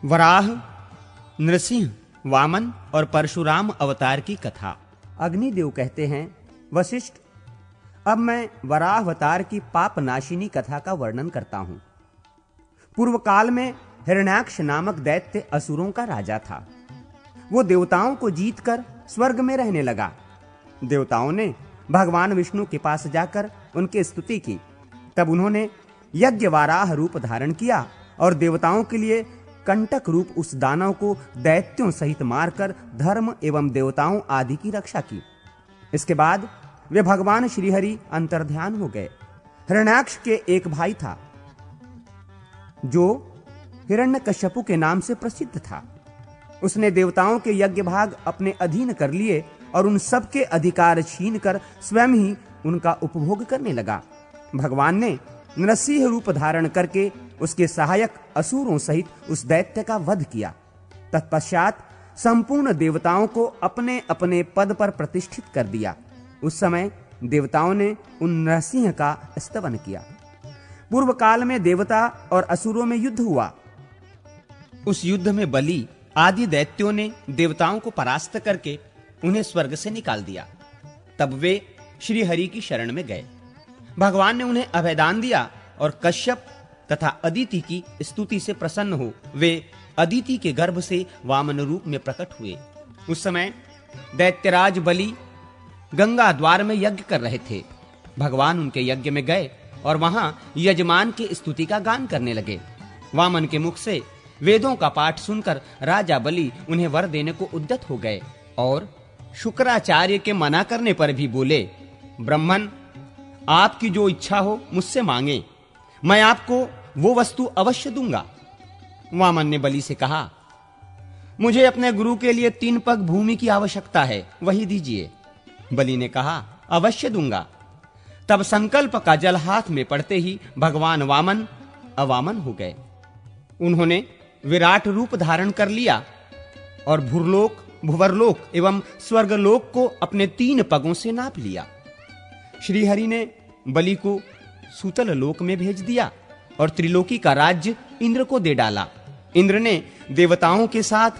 वराह, नृसिंह, वामन और परशुराम अवतार की कथा। अग्निदेव कहते हैं, वशिष्ठ, अब मैं वराह अवतार की पाप नाशिनी कथा का वर्णन करता हूं। पूर्व काल में हिरण्याक्ष नामक दैत्य असुरों का राजा था। वो देवताओं को जीतकर स्वर्ग में रहने लगा। देवताओं ने भगवान विष्णु के पास जाकर उनकी स्तुति की। तब उन्होंने यज्ञ वाराह रूप धारण किया और देवताओं के लिए कंटक रूप उस दानव को दैत्यों सहित मारकर धर्म एवं देवताओं आदि की रक्षा की। इसके बाद वे भगवान श्रीहरि अंतर्ध्यान हो गए। हिरण्याक्ष के एक भाई था जो हिरण्यकश्यपु के नाम से प्रसिद्ध था। उसने देवताओं के यज्ञ भाग अपने अधीन कर लिए और उन सब के अधिकार छीनकर स्वयं ही उनका उपभोग करने लगा। भगवान ने नरसिंह रूप धारण करके उसके सहायक असुरों सहित उस दैत्य का वध किया। तत्पश्चात संपूर्ण देवताओं को अपने अपने पद पर प्रतिष्ठित कर दिया। उस समय देवताओं ने उन नरसिंह का स्तवन किया। पूर्व काल में देवता और असुरों में युद्ध हुआ। उस युद्ध में बलि आदि दैत्यों ने देवताओं को परास्त करके उन्हें स्वर्ग से निकाल दिया। तब वे श्री हरि की शरण में गए। भगवान ने उन्हें अभयदान दिया और कश्यप तथा अदिति की स्तुति से प्रसन्न हो वे अदिति के गर्भ से वामन रूप में प्रकट हुए। उस समय दैत्यराज बलि गंगा द्वार में यज्ञ कर रहे थे। भगवान उनके यज्ञ में गए और वहां यजमान की स्तुति का गान करने लगे। वामन के मुख से वेदों का पाठ सुनकर राजा बलि उन्हें वर देने को उद्यत हो गए और शुक्राचार्य के मना करने पर भी बोले, ब्राह्मण, आपकी जो इच्छा हो मुझसे मांगे, मैं आपको वो वस्तु अवश्य दूंगा। वामन ने बलि से कहा, मुझे अपने गुरु के लिए 3 पग भूमि की आवश्यकता है, वही दीजिए। बलि ने कहा, अवश्य दूंगा। तब संकल्प का जल हाथ में पड़ते ही भगवान वामन अवामन हो गए। उन्होंने विराट रूप धारण कर लिया और भूरलोक, भुवरलोक एवं स्वर्गलोक को अपने 3 पगों से नाप लिया। श्रीहरि ने बलि को सूतल लोक में भेज दिया और त्रिलोकी का राज्य इंद्र को दे डाला। इंद्र ने देवताओं के साथ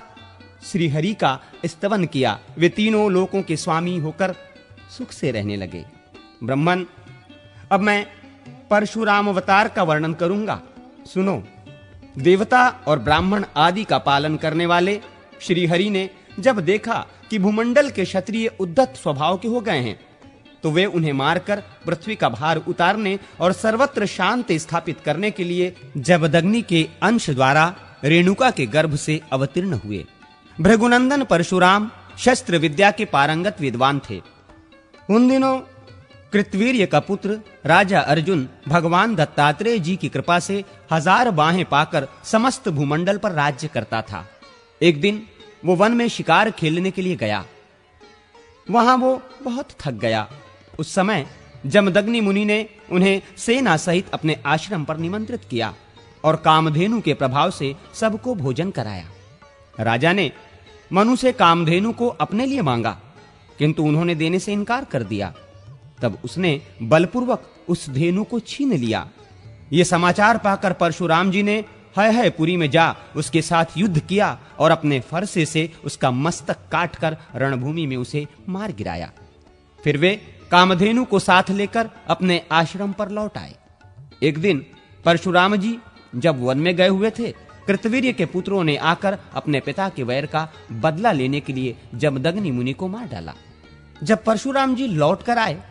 श्रीहरि का स्तवन किया। वे तीनों लोकों के स्वामी होकर सुख से रहने लगे। ब्राह्मण, अब मैं परशुराम अवतार का वर्णन करूंगा, सुनो। देवता और ब्राह्मण आदि का पालन करने वाले श्रीहरि ने जब देखा कि भूमंडल के क्षत्रिय उद्धत स्वभाव के हो गए हैं, तो वे उन्हें मारकर पृथ्वी का भार उतारने और सर्वत्र शांति स्थापित करने के लिए जमदग्नि के अंश द्वारा रेणुका के गर्भ से अवतीर्ण हुए। भृगुनंदन परशुराम शस्त्र विद्या के पारंगत विद्वान थे। उन दिनों कृतवीर्य का पुत्र राजा अर्जुन भगवान दत्तात्रेय जी की कृपा से 1000 बाहें पाकर समस्त भूमंडल पर राज्य करता था। एक दिन वो वन में शिकार खेलने के लिए गया। वहां वो बहुत थक गया। उस समय जमदग्नि मुनि ने उन्हें सेना सहित अपने आश्रम पर निमंत्रित किया और कामधेनु के प्रभाव से सबको भोजन कराया। राजा ने मनु से कामधेनु को अपने लिए मांगा, किंतु उन्होंने देने से इनकार कर दिया। तब उसने बलपूर्वक उस धेनु को छीन लिया। ये समाचार पाकर परशुराम जी ने है पुरी में जा उसके साथ युद्ध किया और अपने फरसे से उसका मस्तक काटकर रणभूमि में उसे मार गिराया। फिर वे कामधेनु को साथ लेकर अपने आश्रम पर लौट आए। एक दिन परशुराम जी जब वन में गए हुए थे, कृतवीर्य के पुत्रों ने आकर अपने पिता के वैर का बदला लेने के लिए जमदग्नि मुनि को मार डाला। जब परशुराम जी लौट कर आए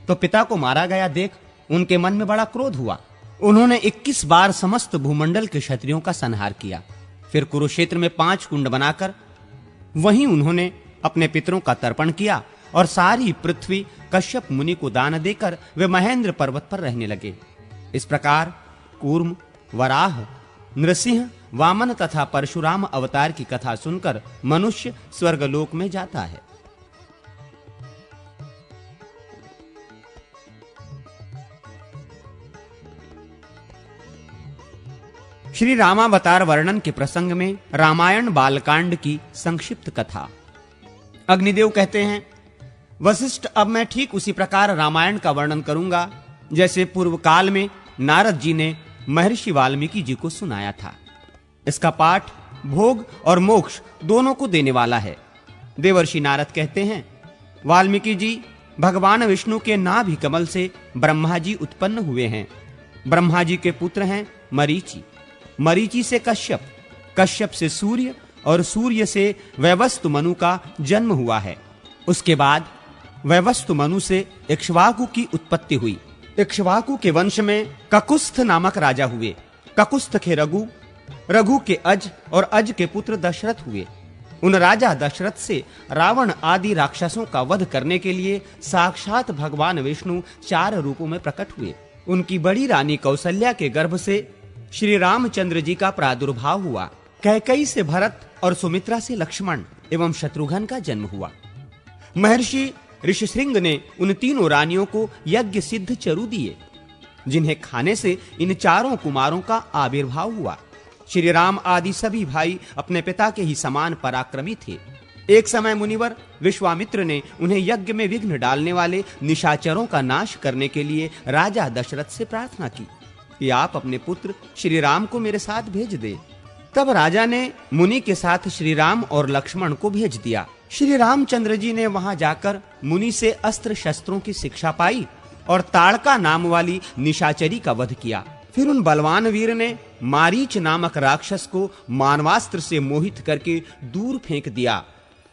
तो पिता को मारा गया देख उनके मन में बड़ा क्रोध हुआ। उन्होंने 21 बार समस्त भूमंडल के क्षत्रियों का संहार किया। फिर कुरुक्षेत्र में 5 कुंड बनाकर वहीं उन्होंने अपने पितरों का तर्पण किया और सारी पृथ्वी कश्यप मुनि को दान देकर वे महेंद्र पर्वत पर रहने लगे। इस प्रकार कूर्म, वराह, नृसिंह, वामन तथा परशुराम अवतार की कथा सुनकर मनुष्य स्वर्गलोक में जाता है। श्री रामावतार वर्णन के प्रसंग में रामायण बालकांड की संक्षिप्त कथा। अग्निदेव कहते हैं, वशिष्ठ, अब मैं ठीक उसी प्रकार रामायण का वर्णन करूंगा जैसे पूर्व काल में नारद जी ने महर्षि वाल्मीकि जी को सुनाया था। इसका पाठ भोग और मोक्ष दोनों को देने वाला है। देवर्षि नारद कहते हैं, वाल्मीकि जी भगवान विष्णु के नाभि कमल से ब्रह्मा जी उत्पन्न हुए हैं। ब्रह्मा जी के पुत्र हैं मरीचि, मरीचि से कश्यप, कश्यप से सूर्य और सूर्य से वैवस्वत मनु का जन्म हुआ है। उसके बाद वैवस्वत मनु से इक्ष्वाकु की उत्पत्ति हुई। इक्ष्वाकु के वंश में ककुस्थ नामक राजा हुए। ककुस्थ के रघु, रघु के अज और अज के पुत्र दशरथ हुए। उन राजा दशरथ से रावण आदि राक्षसों का वध करने के लिए साक्षात भगवान विष्णु 4 रूपों में प्रकट हुए। उनकी बड़ी रानी कौसल्या के गर्भ से श्री रामचंद्र जी का प्रादुर्भाव हुआ। कैकेयी से भरत और सुमित्रा से लक्ष्मण एवं शत्रुघ्न का जन्म हुआ। महर्षि ऋषिशृंग ने उन तीनों रानियों को यज्ञ सिद्ध चरु दिए, जिन्हें खाने से इन 4 कुमारों का आविर्भाव हुआ। श्री राम आदि सभी भाई अपने पिता के ही समान पराक्रमी थे। एक समय मुनिवर विश्वामित्र ने उन्हें यज्ञ में विघ्न डालने वाले निशाचरों का नाश करने के लिए राजा दशरथ से प्रार्थना की कि आप अपने पुत्र श्री राम को मेरे साथ भेज दे। तब राजा ने मुनि के साथ श्री राम और लक्ष्मण को भेज दिया। श्री रामचंद्र जी ने वहां जाकर मुनि से अस्त्र शस्त्रों की शिक्षा पाई और ताड़का नाम वाली निशाचरी का वध किया। फिर उन बलवान वीर ने मारीच नामक राक्षस को मानवास्त्र से मोहित करके दूर फेंक दिया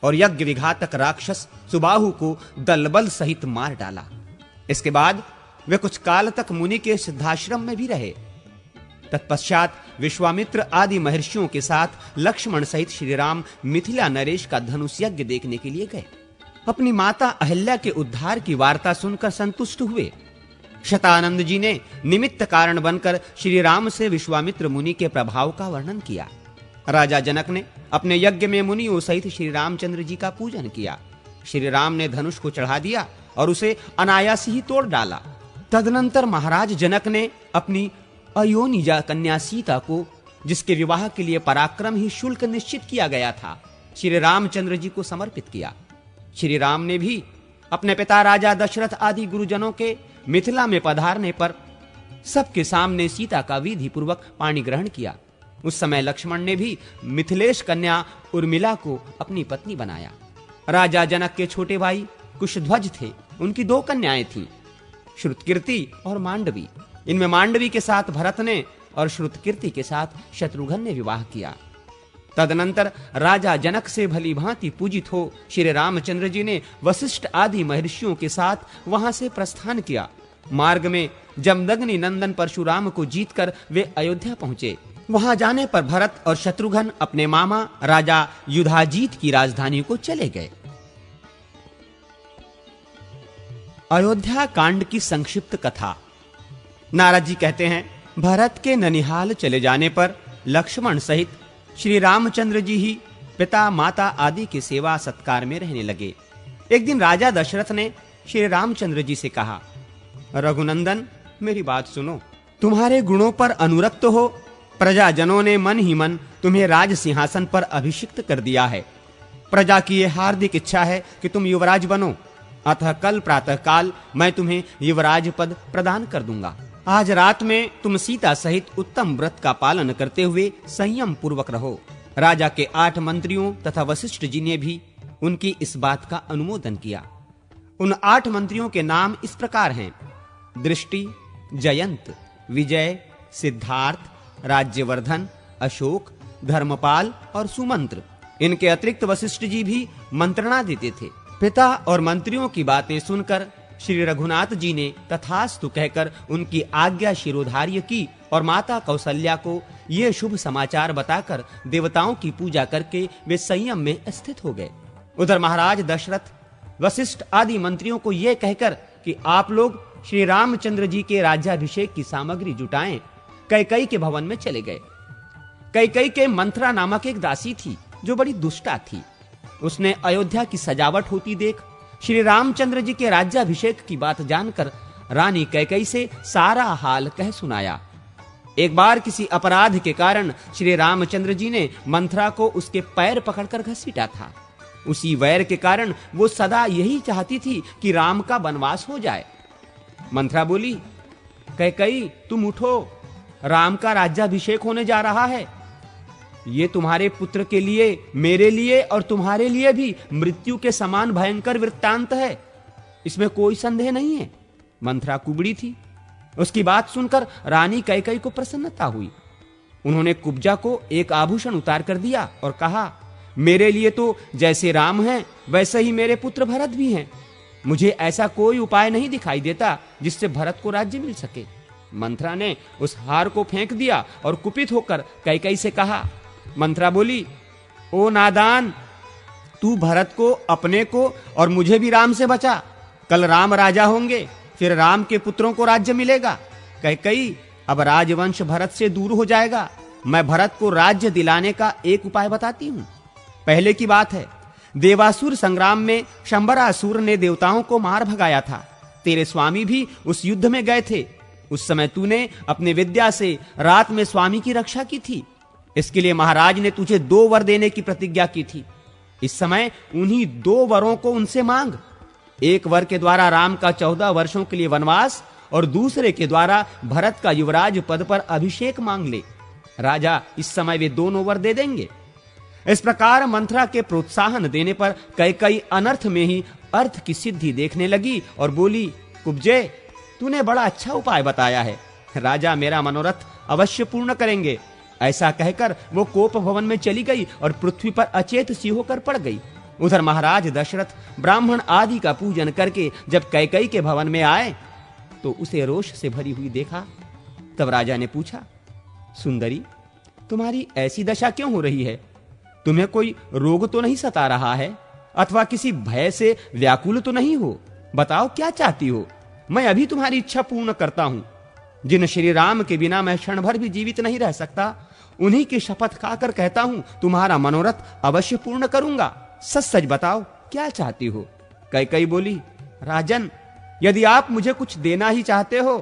और यज्ञ विघातक राक्षस सुबाहु को दलबल सहित मार डाला। इसके बाद वे कुछ काल तक मुनि के सिद्धाश्रम में भी रहे। तत्पश्चात विश्वामित्र आदि महर्षियों के साथ लक्ष्मण सहित श्री राम मिथिला नरेश का धनुष यज्ञ देखने के लिए गए। अपनी माता अहल्या के उद्धार की वार्ता सुनकर संतुष्ट हुए। शतानंद जी ने निमित्त कारण बनकर श्री राम से विश्वामित्र मुनि के प्रभाव का वर्णन किया। राजा जनक ने अपने यज्ञ में मुनियों सहित श्री रामचंद्र जी का पूजन किया। श्री राम ने धनुष को चढ़ा दिया और उसे अनायास ही तोड़ डाला। तदनंतर महाराज जनक ने अपनी अयोनिजा कन्या सीता को, जिसके विवाह के लिए पराक्रम ही शुल्क निश्चित किया गया था, श्री रामचंद्र जी को समर्पित किया। श्री राम ने भी अपने पिता राजा दशरथ आदि गुरुजनों के मिथिला में पधारने पर सबके सामने सीता का विधि पूर्वक पाणी ग्रहण किया। उस समय लक्ष्मण ने भी मिथिलेश कन्या उर्मिला को अपनी पत्नी बनाया। राजा जनक के छोटे भाई कुशध्वज थे। उनकी 2 कन्याएं थीं, श्रुतकीर्ति और मांडवी। इनमें मांडवी के साथ भरत ने और श्रुतकीर्ति के साथ शत्रुघ्न ने विवाह किया। तदनंतर राजा जनक से भली भांति पूजित हो श्री रामचंद्र जी ने वशिष्ठ आदि महर्षियों के साथ वहां से प्रस्थान किया। मार्ग में जमदग्नि नंदन परशुराम को जीतकर वे अयोध्या पहुंचे। वहां जाने पर भरत और शत्रुघ्न अपने मामा राजा युधाजीत की राजधानी को चले गए। अयोध्या कांड की संक्षिप्त कथा। नारद जी कहते हैं, भरत के ननिहाल चले जाने पर लक्ष्मण सहित श्री रामचंद्र जी ही पिता माता आदि के सेवा सत्कार में रहने लगे। एक दिन राजा दशरथ ने श्री रामचंद्र जी से कहा, रघुनंदन मेरी बात सुनो। तुम्हारे गुणों पर अनुरक्त हो प्रजाजनों ने मन ही मन तुम्हें राज सिंहासन पर अभिषिक्त कर दिया है। प्रजा की यह हार्दिक इच्छा है कि तुम युवराज बनो, अतः कल प्रातः काल मैं तुम्हें युवराज पद प्रदान कर दूंगा। आज रात में तुम सीता सहित उत्तम व्रत का पालन करते हुए संयम पूर्वक रहो। राजा के 8 मंत्रियों तथा वशिष्ठ जी ने भी उनकी इस बात का अनुमोदन किया। उन 8 मंत्रियों के नाम इस प्रकार हैं: दृष्टि, जयंत, विजय, सिद्धार्थ, राज्यवर्धन, अशोक, धर्मपाल और सुमंत्र। इनके अतिरिक्त वशिष्ठ जी भी मंत्रणा देते थे। पिता और मंत्रियों की बातें सुनकर श्री रघुनाथ जी ने तथास्तु कहकर उनकी आज्ञा शिरोधार्य की और माता कौसल्या को ये शुभ समाचार बताकर देवताओं की पूजा करके वे संयम में स्थित हो गए। उधर महाराज दशरथ वशिष्ठ आदि मंत्रियों को यह कहकर कि आप लोग श्री रामचंद्र जी के राज्याभिषेक की सामग्री जुटाएं, कैकेयी के भवन में चले गए। कैकेयी के मंथरा नामक एक दासी थी जो बड़ी दुष्टा थी। उसने अयोध्या की सजावट होती देख श्री रामचंद्र जी के राज्याभिषेक की बात जानकर रानी कैकेयी से सारा हाल कह सुनाया। एक बार किसी अपराध के कारण श्री रामचंद्र जी ने मंथरा को उसके पैर पकड़कर घसीटा था। उसी वैर के कारण वो सदा यही चाहती थी कि राम का वनवास हो जाए। मंथरा बोली, कैकेयी तुम उठो, राम का राज्याभिषेक होने जा रहा है। ये तुम्हारे पुत्र के लिए, मेरे लिए और तुम्हारे लिए भी मृत्यु के समान भयंकर वृत्तांत है, इसमें कोई संदेह नहीं है। मंथरा कुबड़ी थी। उसकी बात सुनकर रानी कैकेयी को प्रसन्नता हुई। उन्होंने कुब्जा को एक आभूषण उतार कर दिया और कहा, मेरे लिए तो जैसे राम हैं वैसे ही मेरे पुत्र भरत भी हैं। मुझे ऐसा कोई उपाय नहीं दिखाई देता जिससे भरत को राज्य मिल सके। मंथरा ने उस हार को फेंक दिया और कुपित होकर कैकेयी से कहा। मंथरा बोली, ओ नादान, तू भरत को, अपने को और मुझे भी राम से बचा। कल राम राजा होंगे, फिर राम के पुत्रों को राज्य मिलेगा। कैकेयी, अब राजवंश भरत से दूर हो जाएगा। मैं भरत को राज्य दिलाने का एक उपाय बताती हूं। पहले की बात है, देवासुर संग्राम में शंबरासुर ने देवताओं को मार भगाया था। तेरे स्वामी भी उस युद्ध में गए थे। उस समय तूने अपनी विद्या से रात में स्वामी की रक्षा की थी। इसके लिए महाराज ने तुझे 2 वर देने की प्रतिज्ञा की थी। इस समय उन्हीं 2 वरों को उनसे मांग। एक वर के द्वारा राम का 14 वर्षों के लिए वनवास और दूसरे के द्वारा भरत का युवराज पद पर अभिषेक मांग ले। राजा इस समय वे दोनों वर दे देंगे। इस प्रकार मंथरा के प्रोत्साहन देने पर कैकेयी अनर्थ में ही अर्थ की सिद्धि देखने लगी और बोली, कुब्जे, तूने बड़ा अच्छा उपाय बताया है। राजा मेरा मनोरथ अवश्य पूर्ण करेंगे। ऐसा कहकर वो कोप भवन में चली गई और पृथ्वी पर अचेत सी होकर पड़ गई। उधर महाराज दशरथ ब्राह्मण आदि का पूजन करके जब कैकेयी के भवन में आए तो उसे रोष से भरी हुई देखा। तब राजा ने पूछा, सुंदरी, तुम्हारी ऐसी दशा क्यों हो रही है? तुम्हें कोई रोग तो नहीं सता रहा है अथवा किसी भय से व्याकुल तो नहीं हो? बताओ क्या चाहती हो? मैं अभी तुम्हारी इच्छा पूर्ण करता हूं। जिन श्री राम के बिना मैं क्षण भर भी जीवित नहीं रह सकता, उन्हीं की शपथ खाकर कहता हूं तुम्हारा मनोरथ अवश्य पूर्ण करूंगा। सच सच बताओ क्या चाहती हो? कैकेयी बोली, राजन, यदि आप मुझे कुछ देना ही चाहते हो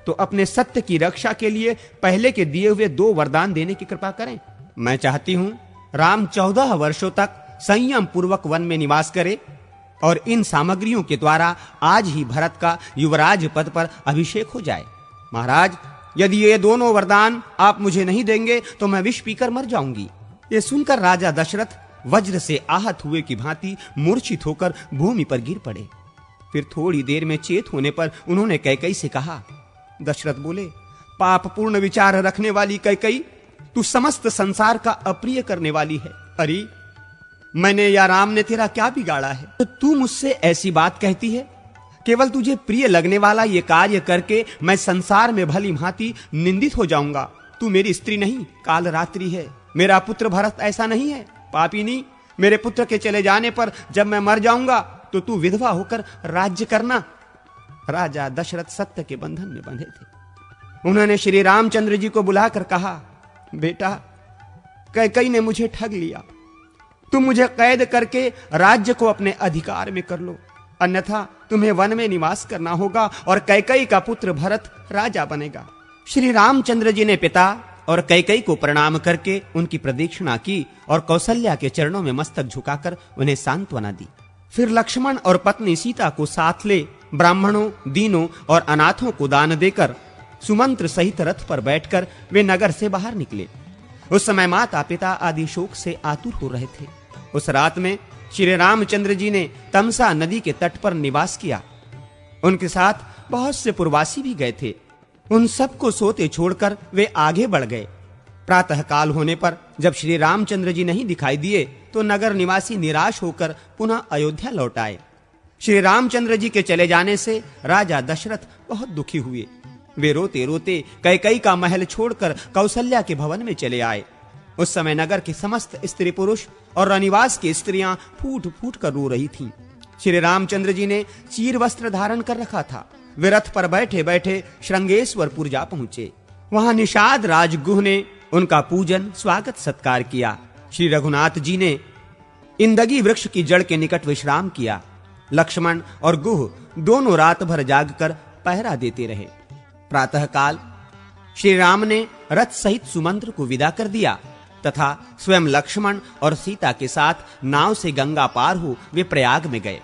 तो अपने सत्य की रक्षा के लिए पहले के दिए हुए 2 वरदान देने की कृपा करें। मैं चाहती हूं राम 14 वर्षों तक संयम पूर्वक वन में निवास करे और इन सामग्रियों के द्वारा आज ही भरत का युवराज पद पर अभिषेक हो जाए। महाराज, यदि ये दोनों वरदान आप मुझे नहीं देंगे तो मैं विष पीकर मर जाऊंगी। ये सुनकर राजा दशरथ वज्र से आहत हुए की भांति मूर्छित होकर भूमि पर गिर पड़े। फिर थोड़ी देर में चेत होने पर उन्होंने कैकेयी से कहा। दशरथ बोले, पाप पूर्ण विचार रखने वाली कैकेयी, तू समस्त संसार का अप्रिय करने वाली है। अरे, मैंने या राम ने तेरा क्या बिगाड़ा है तो तू मुझसे ऐसी बात कहती है? केवल तुझे प्रिय लगने वाला ये कार्य करके मैं संसार में भली भांति निंदित हो जाऊंगा। तू मेरी स्त्री नहीं, काल रात्रि है। मेरा पुत्र भरत ऐसा नहीं है। पापिनी, मेरे पुत्र के चले जाने पर जब मैं मर जाऊंगा तो तू विधवा होकर राज्य करना। राजा दशरथ सत्य के बंधन में बंधे थे। उन्होंने श्री रामचंद्र जी को बुलाकर कहा, बेटा, कैकेयी ने मुझे ठग लिया। तुम मुझे कैद करके राज्य को अपने अधिकार में कर लो, अन्यथा तुम्हें वन में निवास करना होगा और कैकेयी का पुत्र भरत राजा बनेगा। श्री रामचंद्र जी ने पिता और कैकेयी को प्रणाम करके उनकी प्रदक्षिणा की और कौशल्या के चरणों में मस्तक झुकाकर उन्हें सांत्वना दी। फिर लक्ष्मण और पत्नी सीता को साथ ले ब्राह्मणों, दीनों और अनाथों को दान देकर सुमंत्र सहित रथ पर बैठकर वे नगर से बाहर निकले। उस समय माता पिता आदि शोक से आतुर हो रहे थे। उस रात में श्री रामचंद्र जी ने तमसा नदी के तट पर निवास किया। उनके साथ बहुत से पुरवासी भी गए थे। उन सबको सोते छोड़कर वे आगे बढ़ गए। प्रातः काल होने पर जब श्री रामचंद्र जी नहीं दिखाई दिए तो नगर निवासी निराश होकर पुनः अयोध्या लौट आए। श्री रामचंद्र जी के चले जाने से राजा दशरथ बहुत दुखी हुए। वे रोते रोते कैकेयी का महल छोड़कर कौशल्या के भवन में चले आए। उस समय नगर के समस्त स्त्री पुरुष और रनिवास की स्त्रियां फूट फूट कर रो रही थीं। श्री रामचंद्र जी ने चीर वस्त्र धारण कर रखा था। वे रथ पर बैठे बैठे श्रृंगेश्वरपुर जा पहुंचे। वहां निषाद राजगुह ने उनका पूजन स्वागत सत्कार किया। श्री रघुनाथ जी ने इंदगी वृक्ष की जड़ के निकट विश्राम किया। लक्ष्मण और गुह दोनों रात भर जागकर पहरा देते रहे। प्रातः काल श्री राम ने रथ सहित सुमंत्र को विदा कर दिया तथा स्वयं लक्ष्मण और सीता के साथ नाव से गंगा पार हो वे प्रयाग में गए।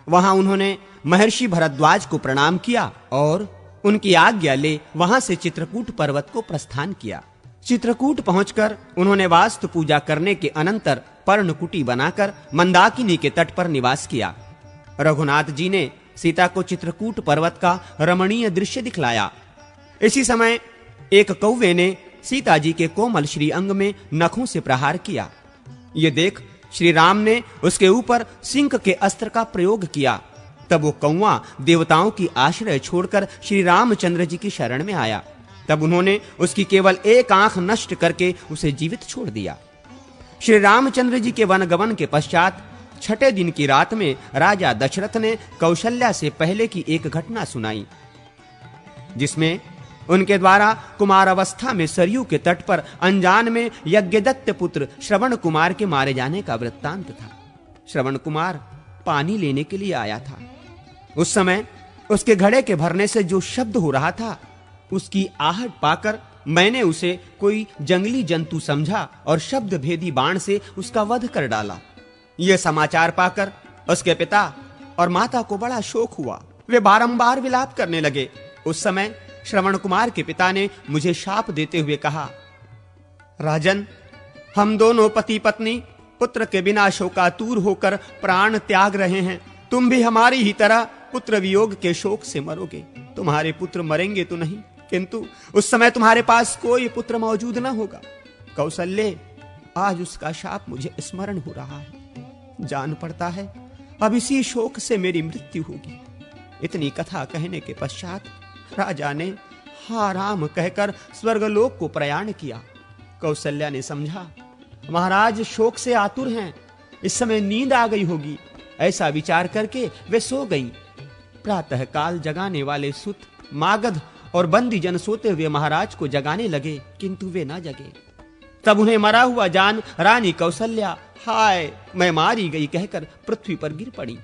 वहां उन्होंने महर्षि भरद्वाज को प्रणाम किया और उनकी आज्ञा ले वहां से चित्रकूट पर्वत को प्रस्थान किया। चित्रकूट पहुंचकर उन्होंने वास्तु पूजा करने के अनंतर पर्णकुटी बनाकर मंदाकिनी के तट पर निवास किया। रघुनाथ जी ने सीता को चित्रकूट पर्वत का रमणीय दृश्य दिखलाया। इसी समय एक कौवे ने सीता जी के कोमल श्री अंग में नखों से प्रहार किया। ये देख श्री राम ने उसके ऊपर सिंह के अस्त्र का प्रयोग किया। तब वो कौवा देवताओं की आश्रय छोड़कर श्री रामचंद्र जी की शरण में आया। तब उन्होंने उसकी केवल एक आंख नष्ट करके उसे जीवित छोड़ दिया। श्री रामचंद्र जी के वनगमन के पश्चात छठे दिन की रात में राजा दशरथ ने कौशल्या से पहले की एक घटना सुनाई, जिसमें उनके द्वारा कुमार अवस्था में सरयू के तट पर अनजान में यज्ञदत्त पुत्र श्रवण कुमार के मारे जाने का वृत्तांत था। श्रवण कुमार पानी लेने के लिए आया था। उस समय उसके घड़े के भरने से जो शब्द हो रहा था, उसकी आहट पाकर मैंने उसे कोई जंगली जंतु समझा और शब्द भेदी बाण से उसका वध कर डाला। यह समाचार पाकर उसके पिता और माता को बड़ा शोक हुआ। वे बारंबार विलाप करने लगे। उस समय श्रवण कुमार के पिता ने मुझे शाप देते हुए कहा, राजन, हम दोनों पति पत्नी पुत्र के बिना शोकातुर होकर प्राण त्याग रहे हैं। तुम भी हमारी ही तरह पुत्र वियोग के शोक से मरोगे। तुम्हारे पुत्र मरेंगे तो नहीं, किंतु उस समय तुम्हारे पास कोई पुत्र मौजूद न होगा। कौशल्य, आज उसका शाप मुझे स्मरण हो रहा है। जान पड़ता है अब इसी शोक से मेरी मृत्यु होगी। इतनी कथा कहने के पश्चात राजा ने हा राम कहकर स्वर्गलोक को प्रयाण किया। कौशल्या ने समझा महाराज शोक से आतुर हैं, इस समय नींद आ गई होगी। ऐसा विचार करके वे सो गईं। प्रातः काल जगाने वाले सुत, मागध और बंदी जन सोते हुए महाराज को जगाने लगे, किंतु वे ना जगे। तब उन्हें मरा हुआ जान रानी कौशल्या हाय मैं मारी गई कहकर पृथ्वी पर गिर पड़ी।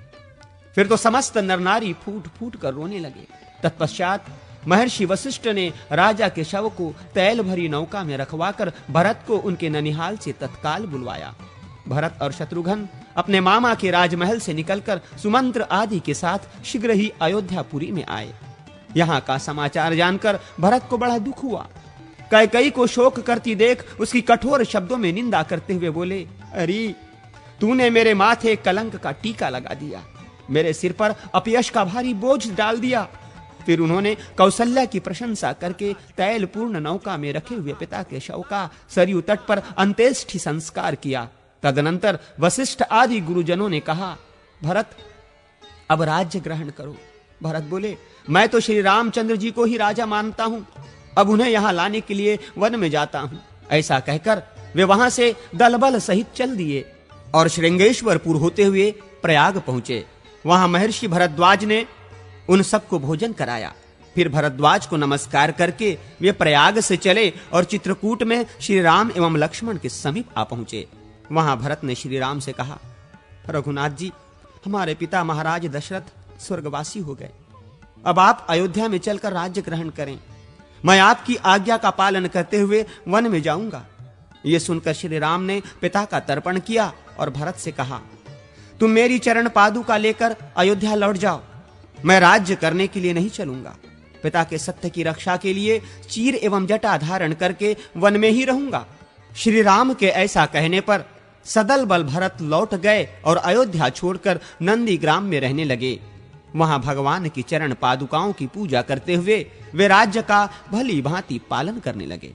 फिर तो समस्त नर नारी फूट फूट कर रोने लगे। तत्पश्चात महर्षि वशिष्ठ ने राजा के शव को तैल भरी नौका में रखवाकर भरत को उनके ननिहाल से तत्काल बुलवाया। भरत और शत्रुघ्न अपने मामा के राजमहल से निकलकर सुमंत्र आदि के साथ शीघ्र ही अयोध्यापुरी में आए। यहाँ का समाचार जानकर भरत को बड़ा दुख हुआ। कैकेयी को शोक करती देख उसकी कठोर शब्दों में निंदा करते हुए बोले, अरे तूने मेरे माथे कलंक का टीका लगा दिया, मेरे सिर पर अपयश का भारी बोझ डाल दिया। फिर उन्होंने कौशल्या की प्रशंसा करके तैल पूर्ण नौका में रखे हुए पिता के शव का सरयू तट पर अंत्येष्टि संस्कार किया। तदनंतर वशिष्ठ आदि गुरुजनों ने कहा, भरत अब राज्य ग्रहण करो। भरत बोले, मैं तो श्री रामचंद्र जी को ही राजा मानता हूं, अब उन्हें यहां लाने के लिए वन में जाता हूं। ऐसा कहकर वे वहां से दलबल सहित चल दिए और श्रृंगेश्वरपुर होते हुए प्रयाग पहुंचे। वहां महर्षि भरद्वाज ने उन सबको भोजन कराया। फिर भरद्वाज को नमस्कार करके वे प्रयाग से चले और चित्रकूट में श्री राम एवं लक्ष्मण के समीप आ पहुंचे। वहां भरत ने श्री राम से कहा, रघुनाथ जी, हमारे पिता महाराज दशरथ स्वर्गवासी हो गए। अब आप अयोध्या में चलकर राज्य ग्रहण करें। मैं आपकी आज्ञा का पालन करते हुए वन में जाऊंगा। यह सुनकर श्री राम ने पिता का तर्पण किया और भरत से कहा, तुम मेरी चरण पादुका लेकर अयोध्या लौट जाओ, मैं राज्य करने के लिए नहीं चलूंगा। पिता के सत्य की रक्षा के लिए चीर एवं जटा धारण करके वन में ही रहूंगा। श्री राम के ऐसा कहने पर सदल बल भरत लौट गए और अयोध्या छोड़कर नंदी ग्राम में रहने लगे। वहां भगवान की चरण पादुकाओं की पूजा करते हुए वे राज्य का भली भांति पालन करने लगे।